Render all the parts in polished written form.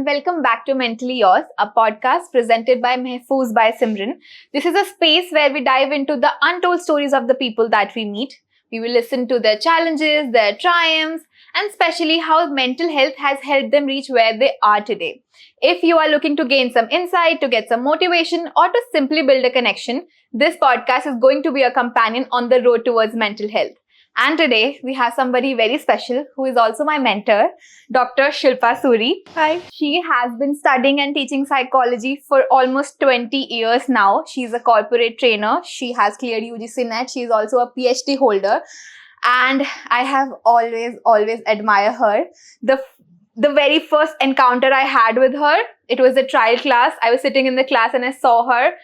and welcome back to Mentally Yours, a podcast presented by Mehfooz by Simran. This is a space where we dive into the untold stories of the people that we meet. We will listen to their challenges, their triumphs, and especially how mental health has helped them reach where they are today. If you are looking to gain some insight, to get some motivation, or to simply build a connection, this podcast is going to be a companion on the road towards mental health. And today we have somebody very special who is also my mentor, Dr. Shilpa Suri. Hi. She has been studying and teaching psychology for almost 20 years now. She's a corporate trainer. She has cleared UGC NET. She is also a PhD holder. And I have always admired her. The very first encounter I had with her, it was a trial class. I was sitting in the class and I saw her.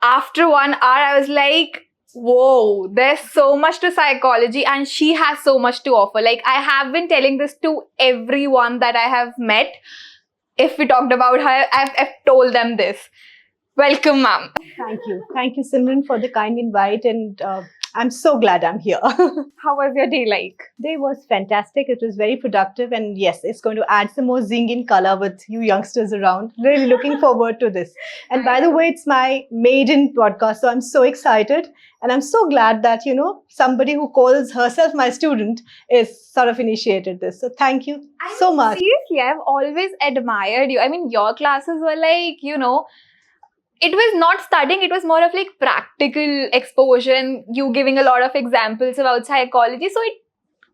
After 1 hour, I was like, whoa, there's so much to psychology and she has so much to offer. Like, I have been telling this to everyone that I have met. If we talked about her, I've told them this. Welcome, ma'am. Thank you. Thank you, Simran, for the kind invite. And I'm so glad I'm here. How was your day like? Day was fantastic. It was very productive. And yes, it's going to add some more zing in color with you youngsters around. Really looking forward to this. And by the way, it's my maiden podcast. So I'm so excited. And I'm so glad that, somebody who calls herself my student is sort of initiated this. So thank you so much. Seriously, I've always admired you. I mean, your classes were like, it was not studying, it was more of like practical exposure and you giving a lot of examples about psychology. So it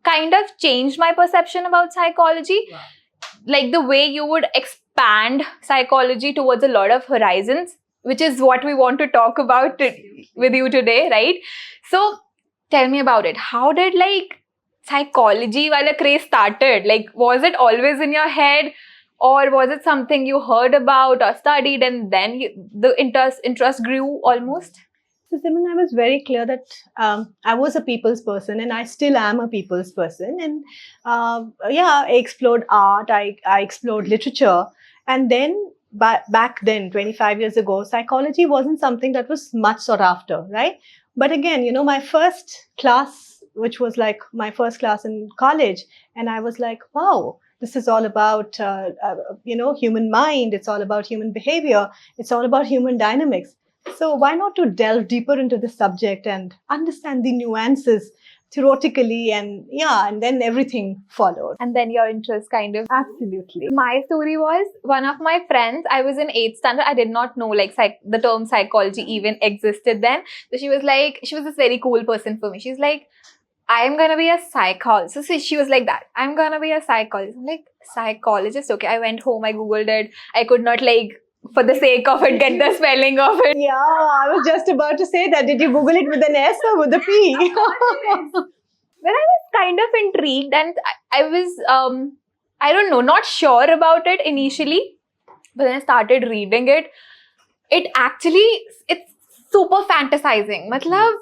kind of changed my perception about psychology. Wow. Like the way you would expand psychology towards a lot of horizons, which is what we want to talk about with you today, right? So tell me about it. How did psychology wala craze started? Like, was it always in your head? Or was it something you heard about or studied and then the interest grew almost? So, Simran, I was very clear that I was a people's person and I still am a people's person. And I explored art, I explored literature. And then back then, 25 years ago, psychology wasn't something that was much sought after, right? But again, my first class, which was like my first class in college, and I was like, wow. This is all about, human mind. It's all about human behavior. It's all about human dynamics. So why not to delve deeper into the subject and understand the nuances theoretically and then everything followed. And then your interest kind of... Absolutely. My story was one of my friends, I was in 8th standard. I did not know the term psychology even existed then. So she was this very cool person for me. She's like, I'm gonna be a psychologist. So she was like that. I'm gonna be a psychologist. I'm like, psychologist? Okay, I went home, I googled it. I could not for the sake of it, get the spelling of it. Yeah, I was just about to say that. Did you Google it with an S or with a P? When I was kind of intrigued and I was, I don't know, not sure about it initially. But then I started reading it. It's super fantasizing. Matlab,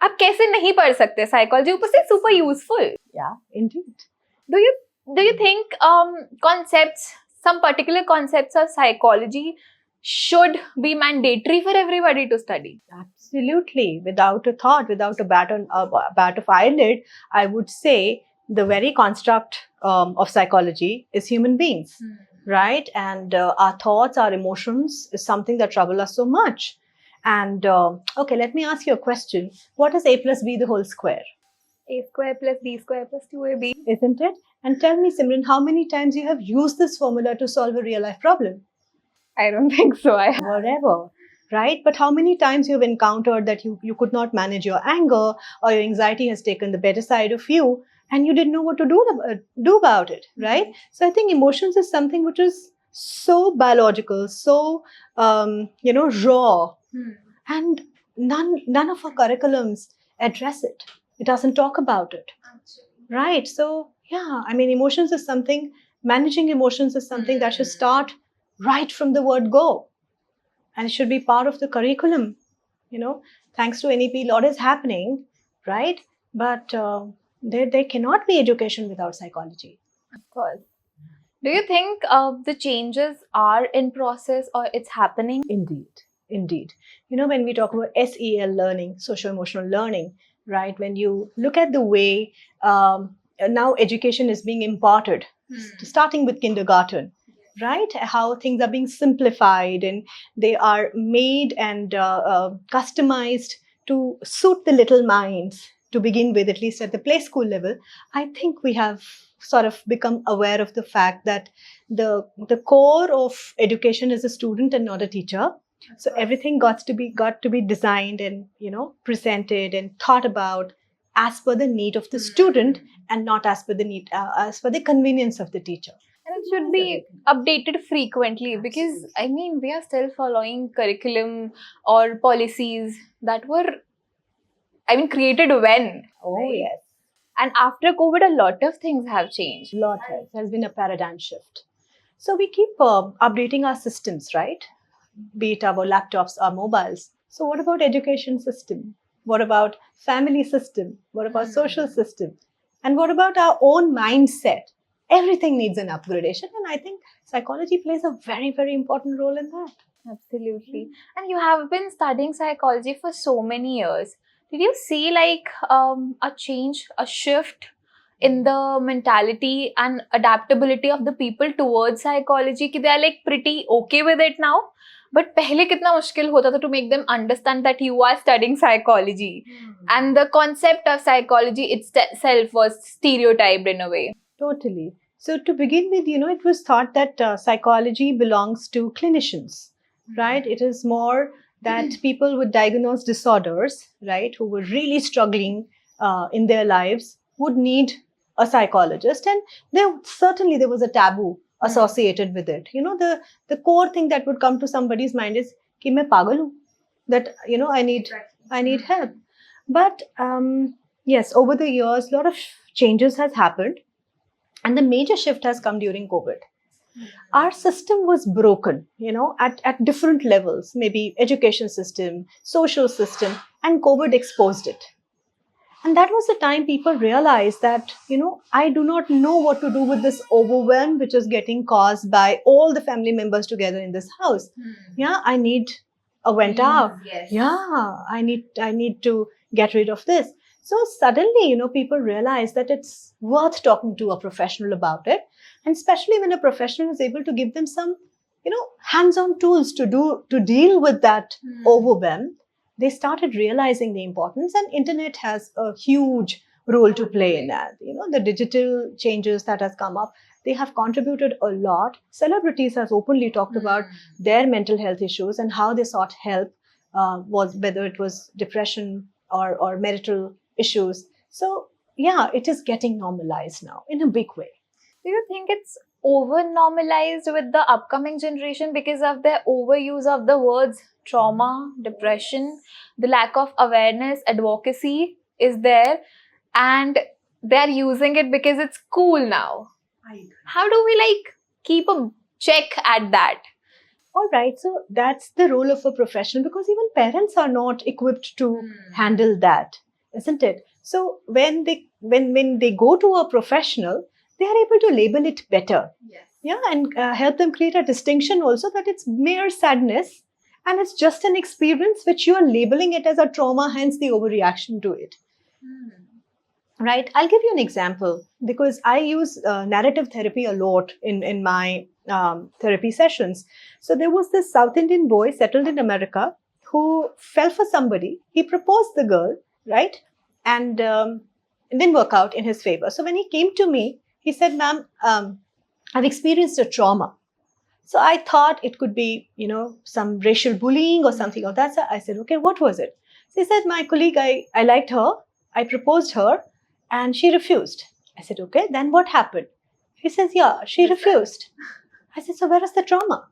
आप कैसे नहीं पढ़ सकते psychology ऊपर से super useful. Yeah, indeed. Do you think some particular concepts of psychology should be mandatory for everybody to study? Absolutely, without a thought, without a bat of eyelid, I would say the very construct of psychology is human beings, right? And our thoughts, our emotions is something that trouble us so much. And okay, let me ask you a question. What is A plus B the whole square? A square plus B square plus 2AB. Isn't it? And tell me, Simran, how many times you have used this formula to solve a real life problem? I don't think so. Whatever, right? But how many times you have encountered that you could not manage your anger or your anxiety has taken the better side of you and you didn't know what to do about it, right? So I think emotions is something which is so biological, so, raw. And none of our curriculums address it. It doesn't talk about it. Right. So, emotions is something, managing emotions is something that should start right from the word go. And it should be part of the curriculum. Thanks to NEP, a lot is happening, right? But there cannot be education without psychology. Of course. Do you think the changes are in process or it's happening? Indeed. When we talk about SEL learning, socio-emotional learning, right? When you look at the way now education is being imparted, starting with kindergarten, right? How things are being simplified and they are made and customized to suit the little minds to begin with, at least at the play school level. I think we have sort of become aware of the fact that the core of education is a student and not a teacher. So everything got to be designed and presented and thought about as per the need of the student and not as per the need as per the convenience of the teacher. And it should be updated frequently because I mean we are still following curriculum or policies that were created when. Oh Right. yes, And after COVID, a lot of things have changed. lot has been a paradigm shift. So we keep updating our systems, right? Be it our laptops or mobiles. So what about education system? What about family system? What about social system? And what about our own mindset? Everything needs an upgradation, and I think psychology plays a very, very important role in that. Absolutely. And you have been studying psychology for so many years. Did you see a change, a shift in the mentality and adaptability of the people towards psychology? Ki they are like pretty okay with it now. But पहले कितना मुश्किल होता था to make them understand that you are studying psychology. And the concept of psychology itself was stereotyped in a way. Totally. So to begin with, it was thought that psychology belongs to clinicians, right? It is more that people with diagnosed disorders, right, who were really struggling in their lives would need a psychologist, and there was a taboo associated with it. The core thing that would come to somebody's mind is कि मैं पागल हूँ, that I need help. But yes, over the years, a lot of changes has happened, and the major shift has come during COVID. Our system was broken, at different levels, maybe education system, social system, and COVID exposed it. And that was the time people realized that, I do not know what to do with this overwhelm which is getting caused by all the family members together in this house. Yeah, I need a vent out. Yes. Yeah, I need to get rid of this. So suddenly, people realize that it's worth talking to a professional about it. And especially when a professional is able to give them some, hands-on tools to deal with that overwhelm, they started realizing the importance, and internet has a huge role to play in that. The digital changes that has come up, they have contributed a lot. Celebrities has openly talked about their mental health issues and how they sought help, whether it was depression or marital issues. So yeah, it is getting normalized now in a big way. Do you think it's over normalized with the upcoming generation because of their overuse of the words trauma, depression, the lack of awareness, advocacy is there, and they're using it because it's cool now? How do we keep a check at that? All right, so that's the role of a professional, because even parents are not equipped to handle that, isn't it? So when they go to a professional, they are able to label it better. Yes. Yeah, and help them create a distinction also, that it's mere sadness and it's just an experience which you are labeling it as a trauma, hence the overreaction to it. Right? I'll give you an example, because I use narrative therapy a lot in my therapy sessions. So there was this South Indian boy settled in America who fell for somebody. He proposed the girl, right? And it didn't work out in his favor. So when he came to me, he said, "Ma'am, I've experienced a trauma." So I thought it could be, some racial bullying or something of that. So I said, "Okay, what was it?" So he said, "My colleague, I liked her. I proposed her and she refused." I said, "Okay, then what happened?" He says, "Yeah, she refused." I said, "So where is the trauma?"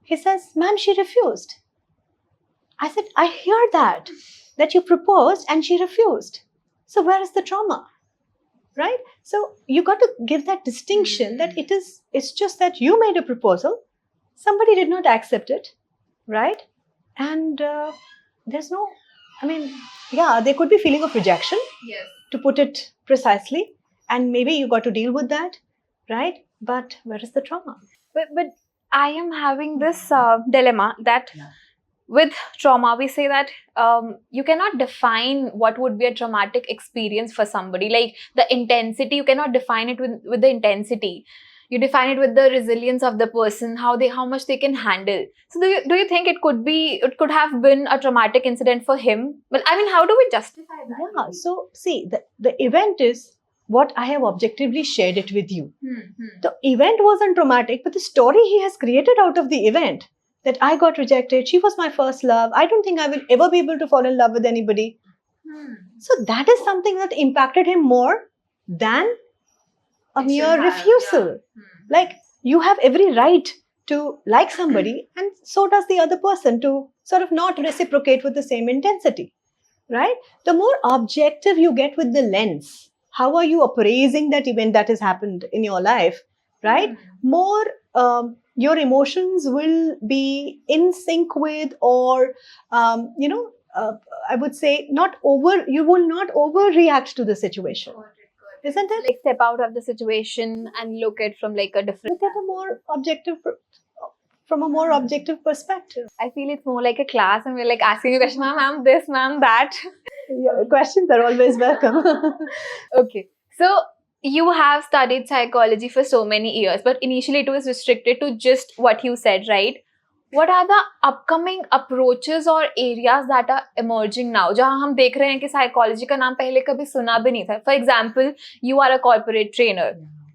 He says, "Ma'am, she refused." I said, "I hear that you proposed and she refused. So where is the trauma?" Right? So you got to give that distinction that it's just that you made a proposal, somebody did not accept it, right? And there's no, there could be feeling of rejection, Yes. to put it precisely, and maybe you got to deal with that, right? But where is the trauma? But I am having this dilemma that with trauma, we say that you cannot define what would be a traumatic experience for somebody. Like the intensity, you cannot define it with the intensity. You define it with the resilience of the person, how much they can handle. So do you think it could have been a traumatic incident for him? Well, I mean, how do we justify that? Yeah, so see, the event is what I have objectively shared it with you. The event wasn't traumatic, but the story he has created out of the event, that I got rejected, she was my first love, I don't think I will ever be able to fall in love with anybody. So that is something that impacted him more than a mere refusal. Like, you have every right to like somebody, and so does the other person, to sort of not reciprocate with the same intensity, right? The more objective you get with the lens, how are you appraising that event that has happened in your life, right? More your emotions will be in sync with, or I would say you will not overreact to the situation, isn't it? Like, step out of the situation and look at from like a different. Look at from a more objective perspective. I feel it's more like a class, and we're like asking a question, ma'am, this, ma'am, that. Yeah, questions are always welcome. Okay, so you have studied psychology for so many years, but initially it was restricted to just what you said, right? What are the upcoming approaches or areas that are emerging now, जहाँ हम देख रहे हैं कि psychology का नाम पहले कभी सुना भी नहीं था? For example, you are a corporate trainer.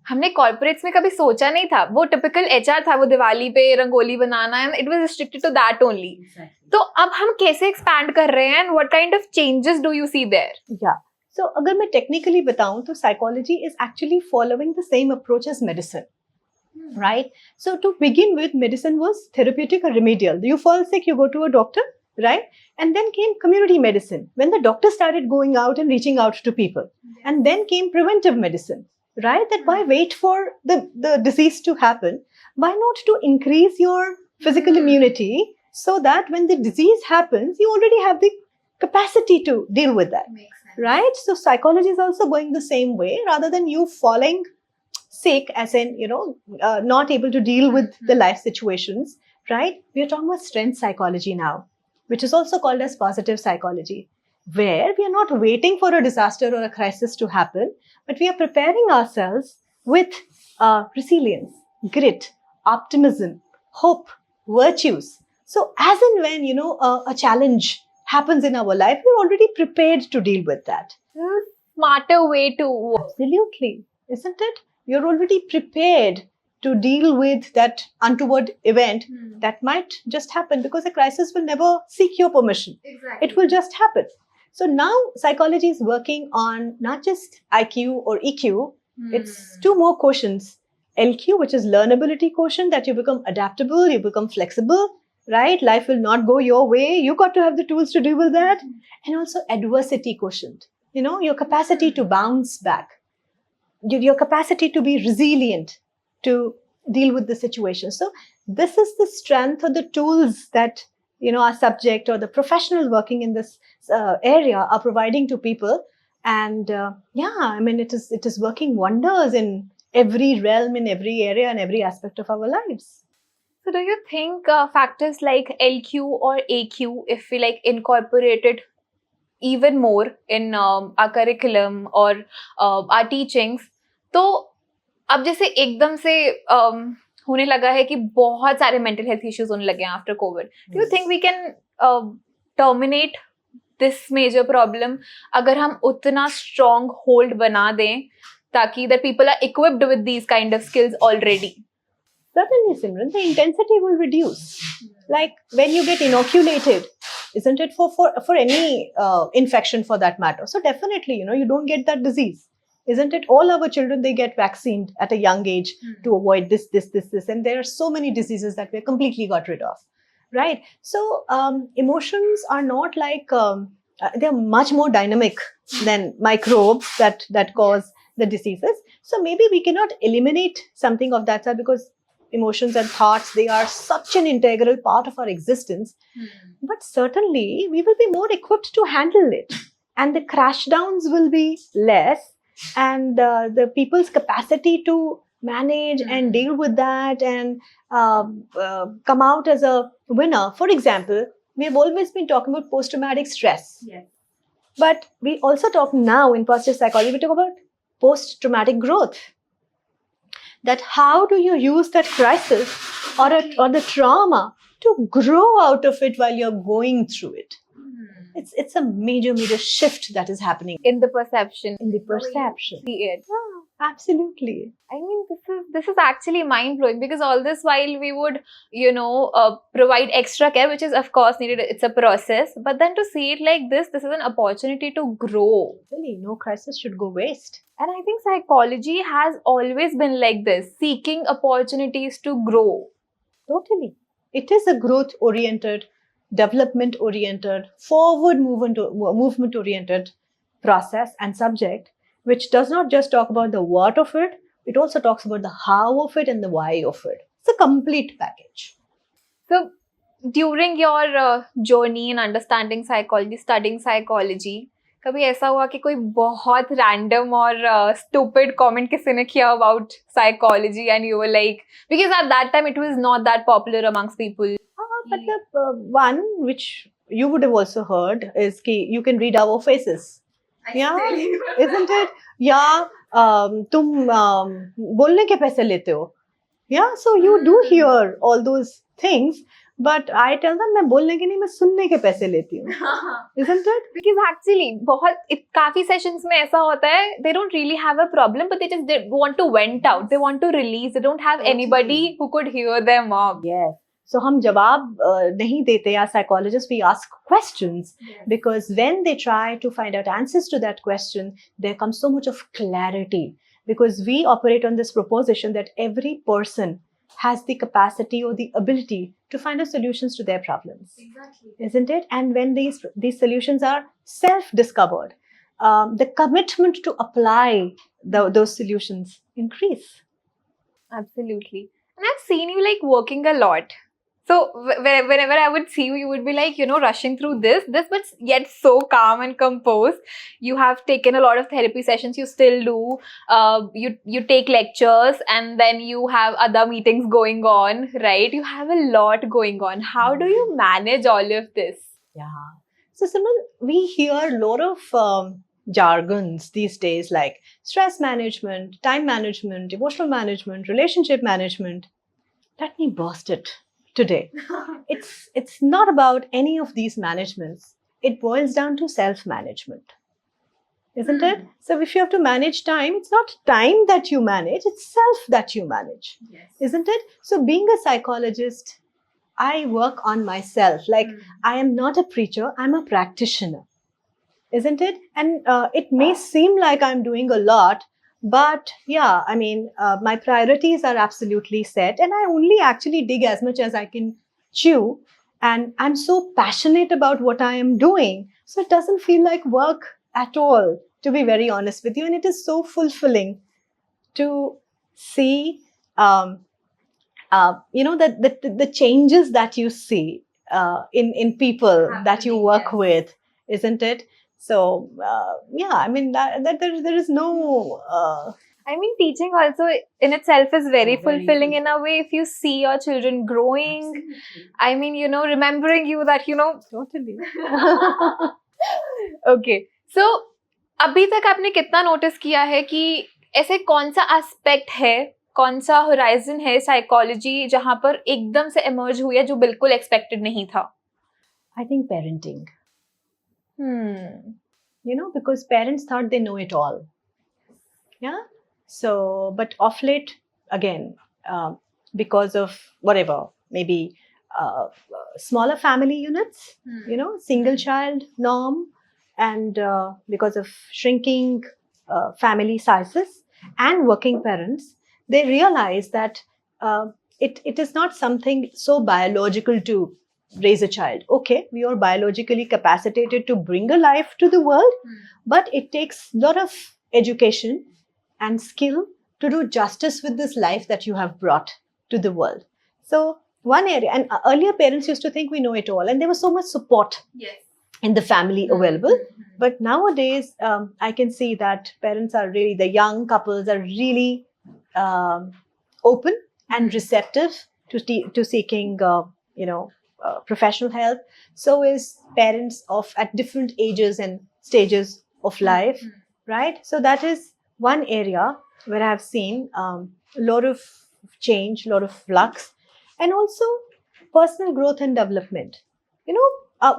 हमने corporates में कभी सोचा नहीं था. वो typical HR था, वो दिवाली पे रंगोली बनाना, and it was restricted to that only. तो अब हम कैसे expand कर रहे हैं, and what kind of changes do you see there? Yeah. So, अगर मैं technically बताऊं तो psychology is actually following the same approach as medicine. Right? So to begin with, medicine was therapeutic or remedial. You fall sick, you go to a doctor, right? And then came community medicine, when the doctor started going out and reaching out to people. And then came preventive medicine, right? That why wait for the disease to happen? Why not to increase your physical immunity, so that when the disease happens, you already have the capacity to deal with that, right? So psychology is also going the same way, rather than you falling sick, as in, not able to deal with the life situations, right? We are talking about strength psychology now, which is also called as positive psychology, where we are not waiting for a disaster or a crisis to happen, but we are preparing ourselves with resilience, grit, optimism, hope, virtues. So as and when, a challenge happens in our life, we're already prepared to deal with that. Smarter way to. Absolutely, isn't it? You're already prepared to deal with that untoward event that might just happen, because a crisis will never seek your permission. Exactly. It will just happen. So now psychology is working on not just IQ or EQ, it's two more quotients. LQ, which is learnability quotient, that you become adaptable, you become flexible, right? Life will not go your way. You got to have the tools to deal with that. And also adversity quotient, your capacity to bounce back. Your capacity to be resilient, to deal with the situation. So this is the strength or the tools that our subject or the professional working in this area are providing to people. And it is working wonders in every realm, in every area and every aspect of our lives. So do you think factors like LQ or AQ, if we like incorporate it even more in our curriculum or our teachings, तो अब जैसे एकदम से होने लगा है कि बहुत सारे mental health issues होने लगे हैं after COVID. Do you think we can terminate this major problem अगर हम उतना strong hold बना दें ताकि that people are equipped with these kind of skills already? Certainly, Simran, the intensity will reduce. Like when you get inoculated, isn't it, for any infection for that matter? So definitely, you don't get that disease. Isn't it? All our children, they get vaccinated at a young age to avoid this. And there are so many diseases that we completely got rid of, right? So emotions are not like, they're much more dynamic than microbes that cause the diseases. So maybe we cannot eliminate something of that sort, because emotions and thoughts, they are such an integral part of our existence. But certainly we will be more equipped to handle it, and the crash downs will be less, and the people's capacity to manage and deal with that and come out as a winner. For example, we have always been talking about post-traumatic stress. Yes. But we also talk now in positive psychology, we talk about post-traumatic growth. that how do you use that crisis or the trauma to grow out of it while you're going through it. It's a major shift that is happening In the perception. in the perception. See it. Absolutely. I mean, this is actually mind blowing, because all this while we would, provide extra care, which is of course needed. It's a process, but then to see it like this is an opportunity to grow. Really, no crisis should go waste. And I think psychology has always been like this, seeking opportunities to grow. Totally. It is a growth oriented, development oriented, forward movement oriented process and subject, which does not just talk about the what of it, it also talks about the how of it and the why of it. It's a complete package. So, during your journey in understanding psychology, studying psychology, कभी ऐसा हुआ कि कोई बहुत random और stupid comment किसी ने किया about psychology and you were like, because at that time it was not that popular amongst people. But the one which you would have also heard is कि you can read our faces. Yeah, isn't it? Yeah, तुम बोलने के पैसे लेते हो. Yeah, so you do hear all those things, but I tell them मैं बोलने के नहीं, मैं सुनने के पैसे लेती हूँ. Isn't it? Because actually काफी sessions में ऐसा होता है, they don't really have a problem, but they want to vent out, they want to release, they don't have anybody who could hear them out. Yes. So हम जवाब नहीं देते as psychologists, we ask questions, because when they try to find out answers to that question, there comes so much of clarity, because we operate on this proposition that every person has the capacity or the ability to find out solutions to their problems. Exactly. Isn't it? And when these solutions are self-discovered, the commitment to apply those solutions increase. Absolutely. And I've seen you like working a lot. So whenever I would see you, you would be like, rushing through this, but yet so calm and composed. You have taken a lot of therapy sessions, you still do. You take lectures, and then you have other meetings going on, right? You have a lot going on. How do you manage all of this? Yeah. So Simran, we hear a lot of jargons these days, like stress management, time management, emotional management, relationship management. Let me burst it today. It's not about any of these managements. It boils down to self-management, isn't it? So if you have to manage time, it's not time that you manage, it's self that you manage. Yes. Isn't it? So being a psychologist, I work on myself. Like I am not a preacher, I'm a practitioner. Isn't it? And it may seem like I'm doing a lot, but yeah, I mean, my priorities are absolutely set, and I only actually dig as much as I can chew. And I'm so passionate about what I am doing. So it doesn't feel like work at all, to be very honest with you. And it is so fulfilling to see, the changes that you see in people that you work with, isn't it? So, I mean, that there is no... I mean, teaching also in itself is very fulfilling very in a way. If you see your children growing, Absolutely. I mean, remembering you that, Totally. Okay. So, अभी तक आपने कितना notice किया है कि ऐसे कौन सा एस्पेक्ट है, कौन सा होराइजन है साइकोलॉजी जहां पर एकदम से इमर्ज हुई है जो बिल्कुल एक्सपेक्टेड नहीं था? I think parenting. Because parents thought they know it all. Yeah. So, but of late, again, because of whatever, maybe smaller family units, single child norm, and because of shrinking family sizes and working parents, they realize that it is not something so biological to raise a child. Okay, we are biologically capacitated to bring a life to the world, but it takes a lot of education and skill to do justice with this life that you have brought to the world. So one area, and earlier parents used to think we know it all, and there was so much support in the family available. But nowadays, I can see that parents are really, the young couples are really open and receptive to seeking, professional help. So is parents at different ages and stages of life, right? So that is one area where I've seen a lot of change, a lot of flux, and also personal growth and development. You know,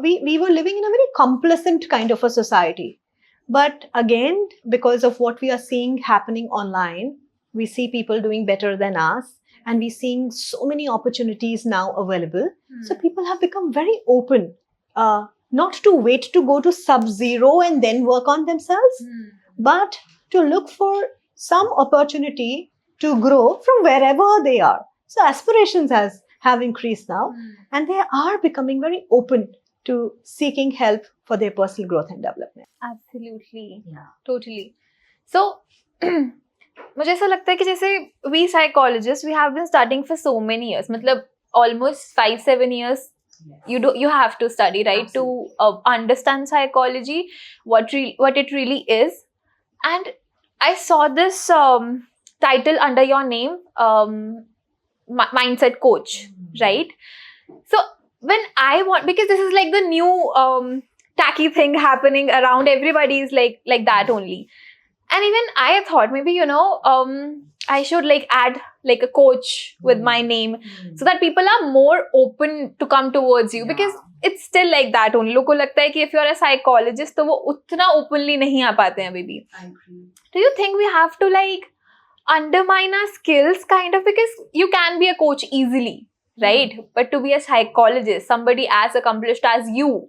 we were living in a very complacent kind of a society. But again, because of what we are seeing happening online, we see people doing better than us, and we're seeing so many opportunities now available. So people have become very open, not to wait to go to sub-zero and then work on themselves, but to look for some opportunity to grow from wherever they are. So aspirations have increased now, and they are becoming very open to seeking help for their personal growth and development. Absolutely. Yeah. Totally. So, मुझे ऐसा लगता है कि जैसे we psychologists, we have been studying for so many years. मतलब almost 5-7 years. You have to study, right? Absolutely. To understand psychology, what it really is. And I saw this title under your name, mindset coach, right? So when I want, because this is like the new tacky thing happening around, everybody is like that only. And even I thought maybe, I should like add like a coach with my name so that people are more open to come towards you, because it's still like that only. लोगों को लगता है कि if you're a psychologist तो वो उतना openly नहीं आ पाते हैं अभी भी. Do you think we have to like undermine our skills kind of, because you can be a coach easily, right? But to be a psychologist, somebody as accomplished as you,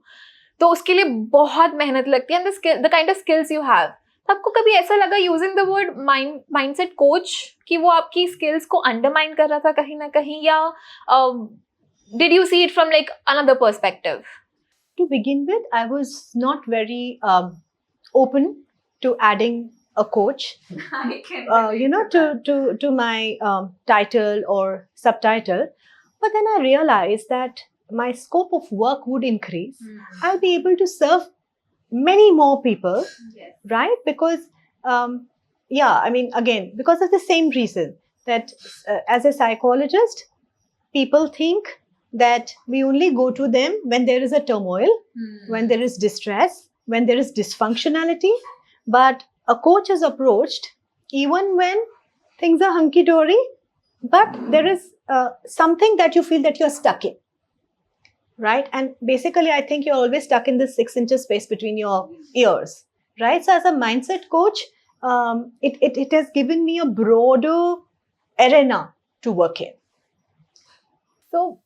तो उसके लिए बहुत मेहनत लगती है. And the kind of skills you have, तो आपको कभी ऐसा लगा using the word mindset coach कि वो आपकी स्किल्स को अंडरमाइन कर रहा था कहीं ना कहीं, या did you see it from like another perspective? To begin with, I was not very open to adding a coach, to my title or subtitle. But then I realized that my scope of work would increase. I'll be able to serve many more people, right? Because, again, because of the same reason that as a psychologist, people think that we only go to them when there is a turmoil, when there is distress, when there is dysfunctionality. But a coach is approached even when things are hunky-dory, but there is something that you feel that you're stuck in. Right? And basically, I think you're always stuck in this 6 inches space between your ears. Right? So as a mindset coach, it has given me a broader arena to work in. So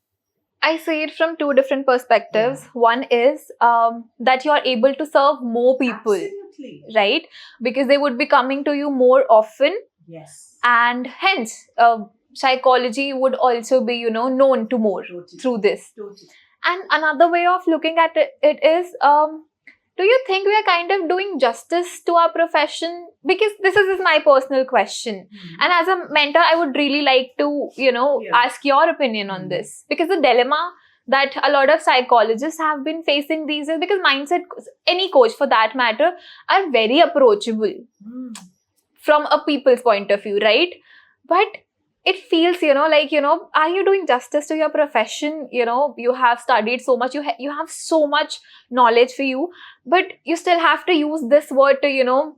I see it from two different perspectives. One is that you are able to serve more people. Absolutely. Right? Because they would be coming to you more often. Yes. And hence, psychology would also be, known to more through this. Totally. And another way of looking at it is, do you think we are kind of doing justice to our profession? Because this is my personal question. And as a mentor, I would really like to, ask your opinion on this. Because the dilemma that a lot of psychologists have been facing these days, because mindset, any coach for that matter, are very approachable from a people's point of view, right? But it feels, are you doing justice to your profession? You have studied so much, you have so much knowledge for you, but you still have to use this word to,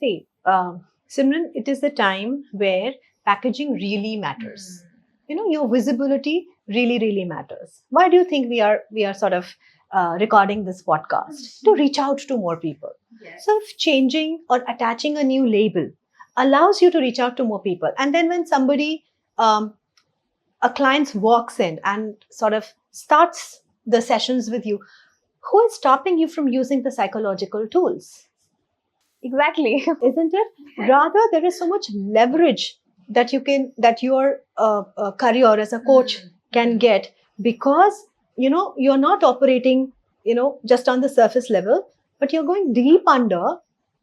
See, Simran, it is the time where packaging really matters. Your visibility really, really matters. Why do you think we are sort of recording this podcast? To reach out to more people. Yes. So if changing or attaching a new label allows you to reach out to more people. And then when somebody, a client walks in and sort of starts the sessions with you, who is stopping you from using the psychological tools? Exactly. Isn't it? Rather, there is so much leverage that your career as a coach can get, because, you're not operating, just on the surface level, but you're going deep under,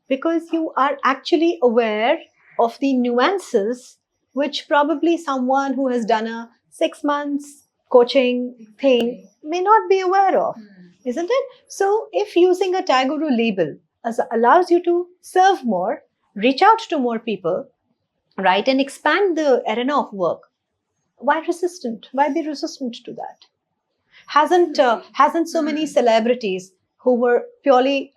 because you are actually aware of the nuances which probably someone who has done a 6 months coaching thing may not be aware of, isn't it? So if using a Tagore label allows you to serve more, reach out to more people, right, and expand the arena of work, why resistant? Why be resistant to that? Hasn't so many celebrities who were purely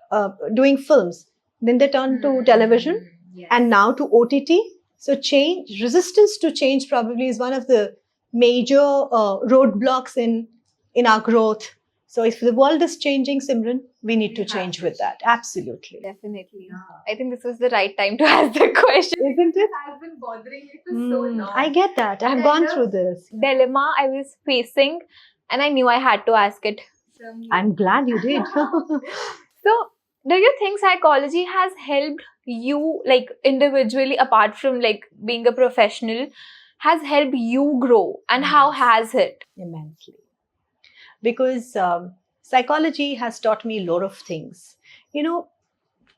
doing films, then they turned to television, and now to OTT, So change, resistance to change probably is one of the major roadblocks in our growth. So if the world is changing, Simran, we need to We have change to with that. Absolutely. Definitely. I think this was the right time to ask the question. Isn't it? Has been bothering me for so long. I get that. I have gone through this. Dilemma I was facing, and I knew I had to ask it from you. I'm glad you did. So, do you think psychology has helped you, like individually, apart from like being a professional, has helped you grow, and how Yes. has it? Immensely. Because psychology has taught me a lot of things. You know,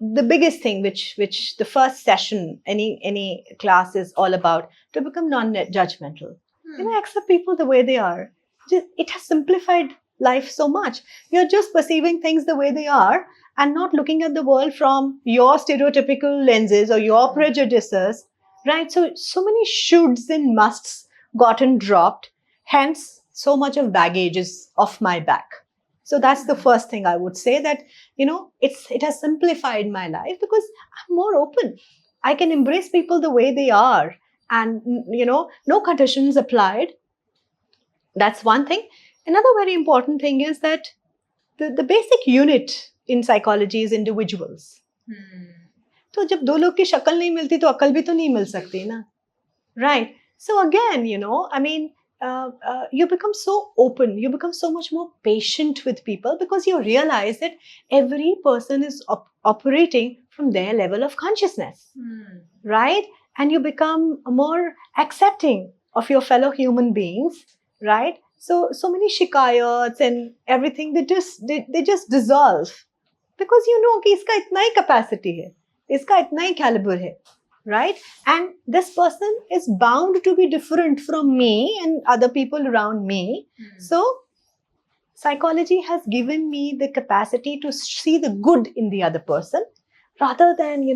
the biggest thing which the first session any class is all about, to become non-judgmental. You know, accept people the way they are. It has simplified life so much. You're just perceiving things the way they are and not looking at the world from your stereotypical lenses or your prejudices, right? So many shoulds and musts gotten dropped, hence so much of baggage is off my back. So that's the first thing I would say, that it has simplified my life because I'm more open. I can embrace people the way they are, and no conditions applied. That's one thing. Another very important thing is that the basic unit in psychology is individuals. तो जब दो लोग की शक्ल नहीं मिलती तो अकल भी तो नहीं मिल सकती ना, right? So again, I mean, you become so open, you become so much more patient with people because you realize that every person is operating from their level of consciousness, right? And you become more accepting of your fellow human beings, right? So many shikayats and everything, they just dissolve because कि इसका इतना ही capacity है, इसका इतना ही caliber है, right? And this person is bound to be different from me and other people around me. So psychology has given me the capacity to see the good in the other person rather than,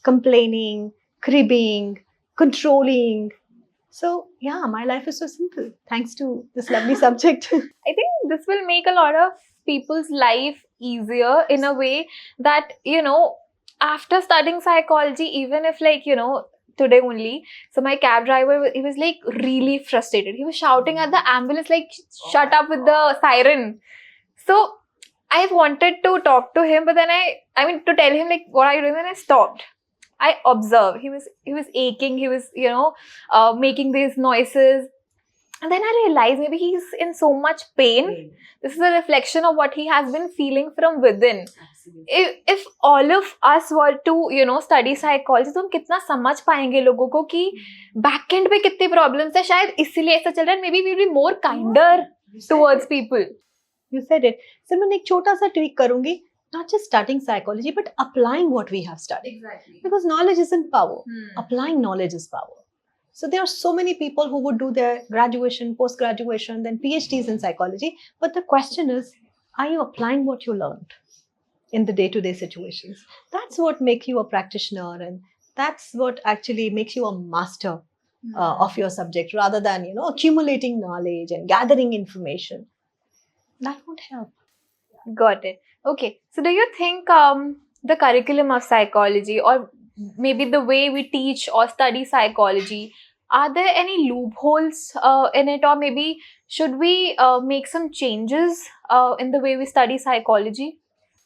complaining, cribbing, controlling. So yeah, my life is so simple thanks to this lovely subject. I think this will make a lot of people's life easier in a way that, after studying psychology, even if today only, so my cab driver, he was like really frustrated. He was shouting at the ambulance like, shut up with the siren. So I wanted to talk to him, but then I mean to tell him like, what are you doing? Then I stopped. I observed. He was aching. He was, making these noises. And then I realized maybe he's in so much pain. This is a reflection of what he has been feeling from within. If all of us were to, study psychology, तो हम कितना समझ पाएंगे लोगों को कि back end पे कितने problems है, शायद इसीलिए ऐसा चल रहा है. Maybe we'll be more kinder towards people. You said it. Simran, एक छोटा सा tweak करूँगी. Not just studying psychology, but applying what we have studied. Exactly. Because knowledge isn't power. Applying knowledge is power. So there are so many people who would do their graduation, post-graduation, then PhDs in psychology. But the question is, are you applying what you learned in the day-to-day situations? That's what makes you a practitioner, and that's what actually makes you a master of your subject, rather than, accumulating knowledge and gathering information. That won't help. Got it. Okay. So do you think the curriculum of psychology, or maybe the way we teach or study psychology, are there any loopholes in it, or maybe should we make some changes in the way we study psychology?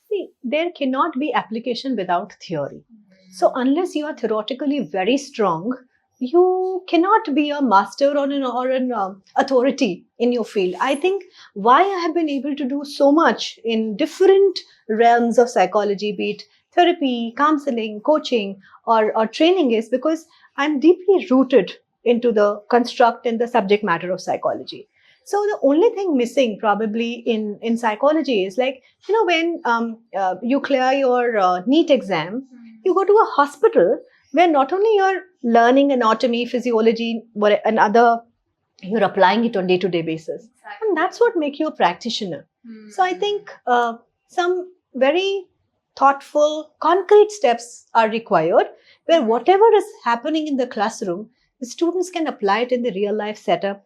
See, there cannot be application without theory. So unless you are theoretically very strong, you cannot be a master or an authority in your field. I think why I have been able to do so much in different realms of psychology, be it therapy, counseling, coaching, or training, is because I'm deeply rooted into the construct and the subject matter of psychology. So the only thing missing probably in psychology is like, when you clear your NEET exam, you go to a hospital where not only you're learning anatomy, physiology, and other, you're applying it on day-to-day basis. Exactly. And that's what makes you a practitioner. So I think some very thoughtful, concrete steps are required, where whatever is happening in the classroom, the students can apply it in the real life setup,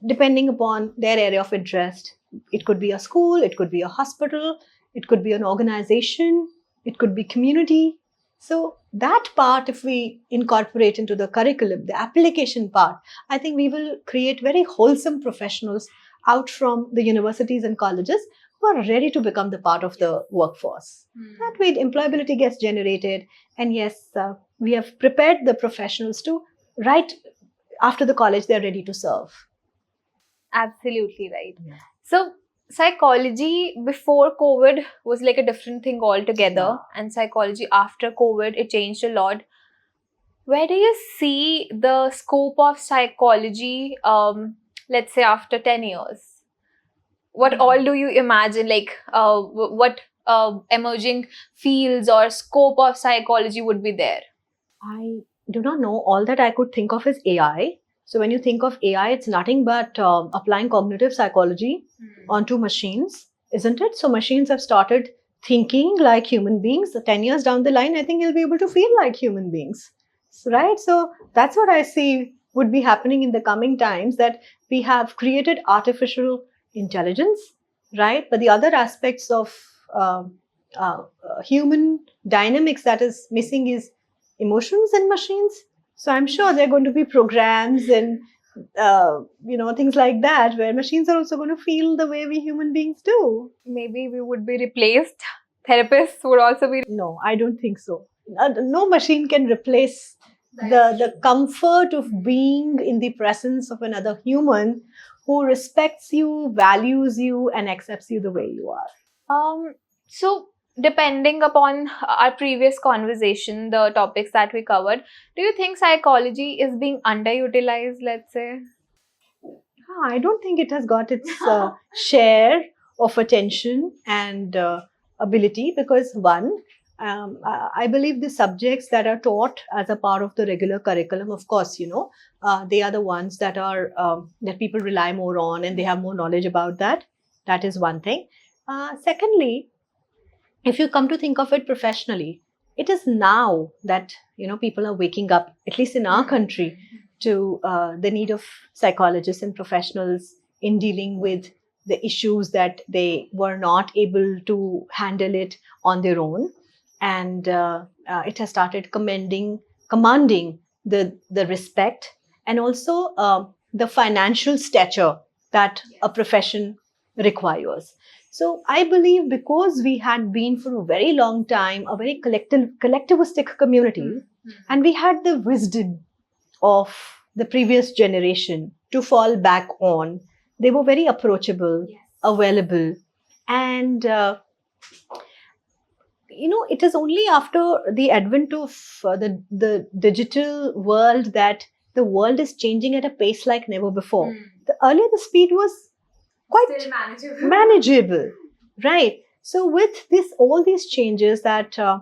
depending upon their area of interest. It could be a school, it could be a hospital, it could be an organization, it could be community. So that part, if we incorporate into the curriculum, the application part, I think we will create very wholesome professionals out from the universities and colleges who are ready to become the part of the workforce. That way, employability gets generated, and yes, we have prepared the professionals to right after the college they're ready to serve. Absolutely right. Yeah. So psychology before COVID was like a different thing altogether, and psychology after COVID, it changed a lot. Where do you see the scope of psychology, let's say after 10 years? What all do you imagine, like what emerging fields or scope of psychology would be there? I do not know. All that I could think of is AI. So when you think of AI, it's nothing but applying cognitive psychology onto machines, isn't it? So machines have started thinking like human beings. 10 years down the line, I think you'll be able to feel like human beings, right? So that's what I see would be happening in the coming times, that we have created artificial intelligence, right? But the other aspects of human dynamics that is missing is emotions in machines. So I'm sure there are going to be programs and things like that, where machines are also going to feel the way we human beings do. Maybe we would be replaced. Therapists would also be. No, I don't think so. No machine can replace the comfort of being in the presence of another human who respects you, values you, and accepts you the way you are. So depending upon our previous conversation, the topics that we covered, do you think psychology is being underutilized, let's say? I don't think it has got its share of attention and ability, because one, I believe the subjects that are taught as a part of the regular curriculum, of course, they are the ones that are that people rely more on, and they have more knowledge about that. That is one thing. Secondly, if you come to think of it professionally, it is now that people are waking up, at least in our country, to the need of psychologists and professionals in dealing with the issues that they were not able to handle it on their own, and it has started commanding the respect, and also the financial stature that a profession requires. So I believe, because we had been for a very long time a very collectivistic community, and we had the wisdom of the previous generation to fall back on. They were very approachable, available, and it is only after the advent of the digital world that the world is changing at a pace like never before. Earlier, the speed was quite Still manageable, right? So with all these changes, that a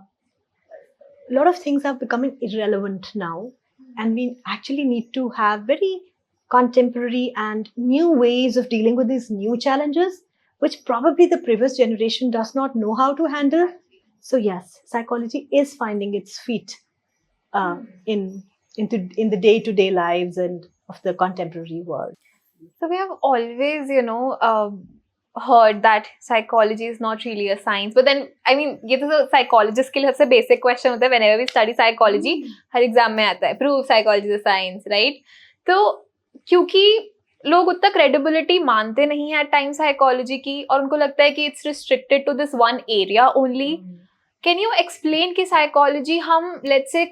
lot of things are becoming irrelevant now, and we actually need to have very contemporary and new ways of dealing with these new challenges, which probably the previous generation does not know how to handle. So yes, psychology is finding its feet in the day-to-day lives and of the contemporary world. So we have always, heard that psychology is not really a science. But then, I mean, ये तो psychologist के लिए सबसे basic question होता है whenever we study psychology, her exam में आता है, prove psychology is a science, right? तो क्योंकि लोग उतना credibility मानते नहीं हैं at times psychology की, और उनको लगता है कि it's restricted to this one area only. Can you explain कि psychology हम, let's say,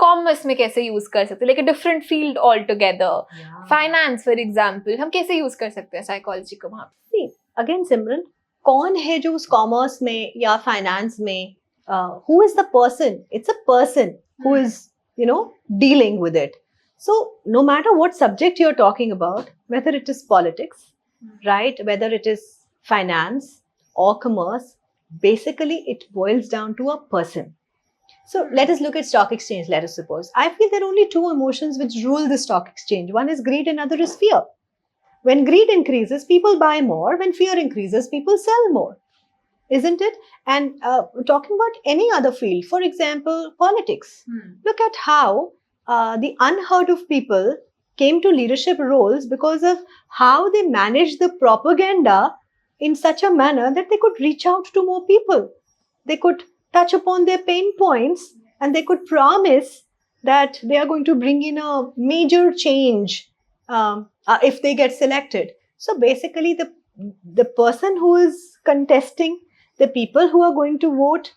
कॉमर्स में कैसे यूज कर सकते हैं, like a different field all together, finance for example, हम कैसे यूज कर सकते हैं साइकोलॉजी को वहां पे? अगेन सिमरन, कौन है जो उस कॉमर्स में या फाइनेंस में, who is the person? It's a person who is dealing with it. So no matter what subject you're talking about, whether it is politics, right, whether it is finance or commerce, basically it boils down to a person. So let us look at stock exchange, let us suppose. I feel there are only two emotions which rule the stock exchange. One is greed and other is fear. When greed increases, people buy more. When fear increases, people sell more. Isn't it? And talking about any other field, for example, politics. Look at how the unheard of people came to leadership roles because of how they managed the propaganda in such a manner that they could reach out to more people. They could touch upon their pain points and they could promise that they are going to bring in a major change if they get selected. So basically, the person who is contesting, the people who are going to vote,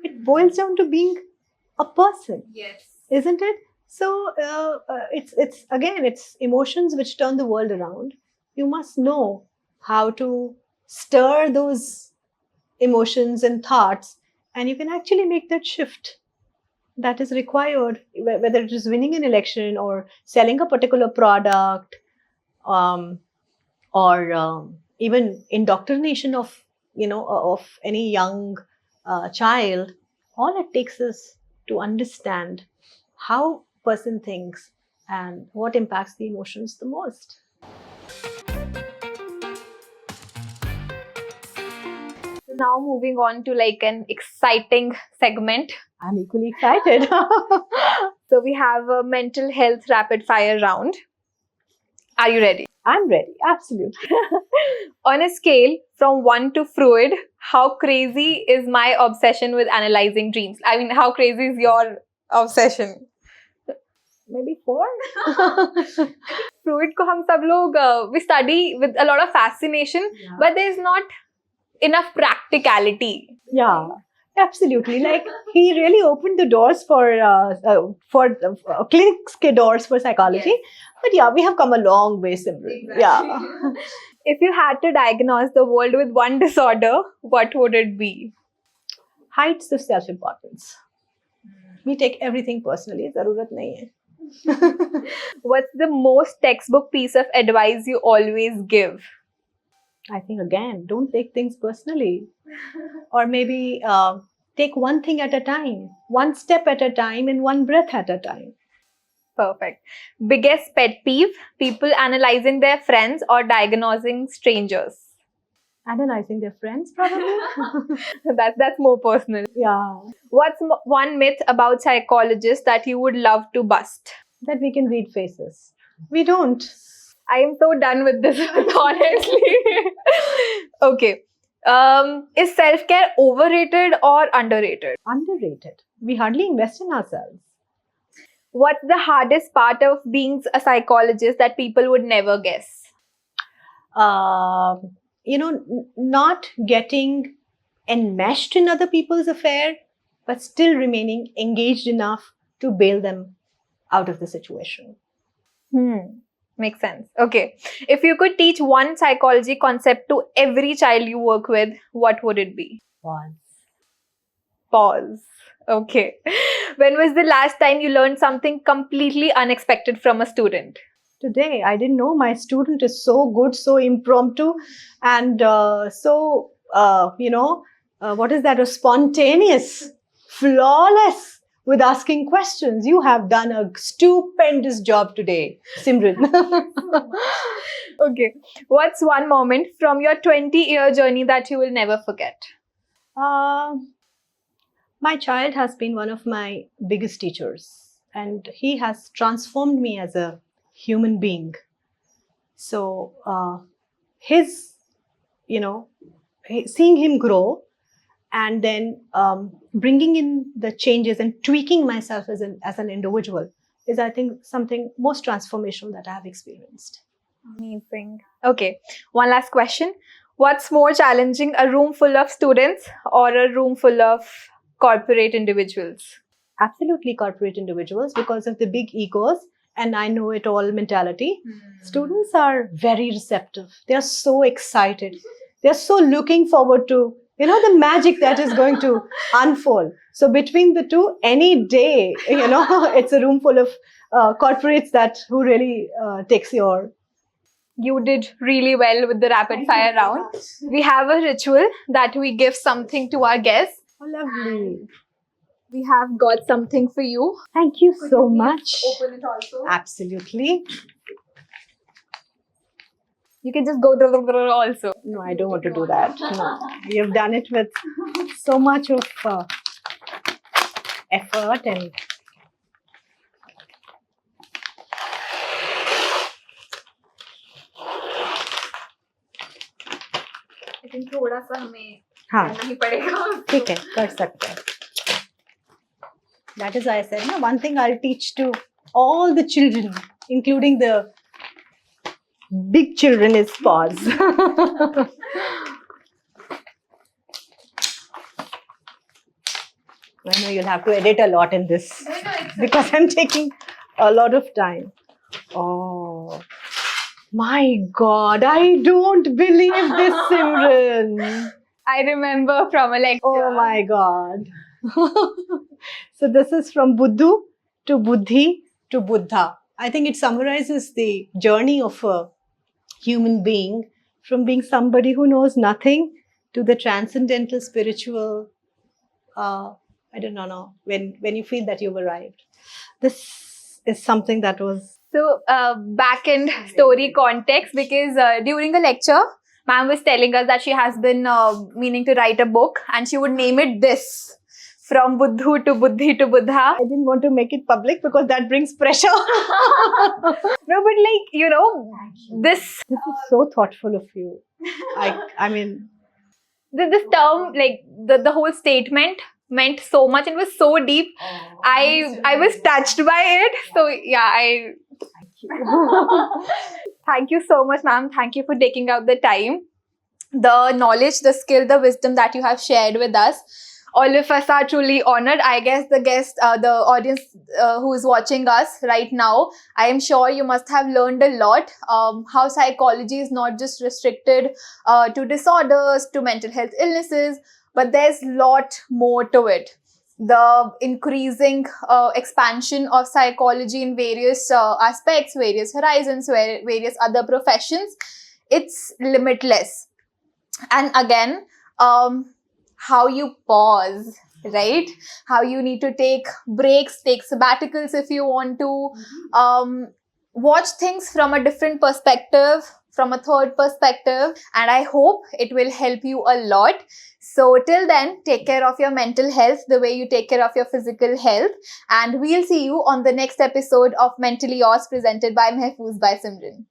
it boils down to being a person, Yes. isn't it? So it's again, it's emotions which turn the world around. You must know how to stir those emotions and thoughts, and you can actually make that shift that is required, whether it is winning an election or selling a particular product, um, or even indoctrination of of any young child. All it takes is to understand how person thinks and what impacts the emotions the most. So now moving on to like an exciting segment. I'm equally excited. So we have a mental health rapid fire round. Are you ready? I'm ready, absolutely. On a scale from 1 to Freud, how crazy is my obsession with analyzing dreams? I mean, how crazy is your obsession? Maybe 4. Freud ko hum sab log, we study with a lot of fascination, but there's not enough practicality. Yeah, absolutely. Like he really opened the doors for clinics ke doors for psychology. Yes. But yeah, we have come a long way, Simran. Yeah. If you had to diagnose the world with one disorder, what would it be? Heights of self-importance. We take everything personally. Zarurat nahi hai. What's the most textbook piece of advice you always give? I think again, don't take things personally, or maybe take one thing at a time, one step at a time, and one breath at a time. Perfect. Biggest pet peeve, people analyzing their friends or diagnosing strangers. Analyzing their friends, probably. That's more personal. Yeah, What's one myth about psychologists that you would love to bust? that we can read faces. We don't. I am so done with this, honestly. Okay. Is self-care overrated or underrated? Underrated. We hardly invest in ourselves. What's the hardest part of being a psychologist that people would never guess? Not getting enmeshed in other people's affair, but still remaining engaged enough to bail them out of the situation. Makes sense. Okay. If you could teach one psychology concept to every child you work with, what would it be? Pause. Okay. When was the last time you learned something completely unexpected from a student? Today, I didn't know my student is so good, so impromptu, and what is that? Spontaneous, flawless with asking questions. You have done a stupendous job today, Simran. Okay. What's one moment from your 20-year journey that you will never forget? My child has been one of my biggest teachers, and he has transformed me as a human being. So seeing him grow and then bringing in the changes and tweaking myself as an individual is, I think, something most transformational that I have experienced. Amazing. Okay. One last question. What's more challenging, a room full of students or a room full of corporate individuals? Absolutely corporate individuals, because of the big egos and I know it all mentality. Students are very receptive. They are so excited. They are so looking forward to, the magic that is going to unfold. So between the two, any day, it's a room full of corporates who really takes your... You did really well with the rapid fire round. We have a ritual that we give something to our guests. Oh, lovely. We have got something for you. Thank you Could so you please much. Open it also. Absolutely. You can just go also. No, I don't want to do that. No, you've done it with so much of effort and... I think थोड़ा सा हमें हाँ, करना ही पड़ेगा. ठीक है, कर सकते हैं. That is why I said, no, one thing I'll teach to all the children, including the big children, is pause. I know you'll have to edit a lot in this because I'm taking a lot of time. Oh my God, I don't believe this, Simran. I remember from a lecture. Oh my God. So this is from Buddhu to Buddhi to Buddha. I think it summarizes the journey of a human being from being somebody who knows nothing to the transcendental spiritual, I don't know, when you feel that you've arrived. This is something that was... So, back in story context, because during the lecture, ma'am was telling us that she has been meaning to write a book and she would name it this, from Buddhu to Buddhi to Buddha. I didn't want to make it public because that brings pressure. No, but like, you know, this This is so thoughtful of you. I mean, this term, like the whole statement meant so much and was so deep. I was touched by it. So yeah, thank you so much, ma'am. Thank you for taking out the time. The knowledge, the skill, the wisdom that you have shared with us. All of us are truly honored. I guess the guest, the audience who is watching us right now, I am sure you must have learned a lot. How psychology is not just restricted to disorders, to mental health illnesses, but there's a lot more to it. The increasing expansion of psychology in various aspects, various horizons, various other professions, it's limitless. And again, how you pause, right? How you need to take breaks, take sabbaticals if you want to, watch things from a different perspective, from a third perspective, and I hope it will help you a lot. So till then, take care of your mental health the way you take care of your physical health, and we'll see you on the next episode of Mentally Yours, presented by Mehfooz by Simran.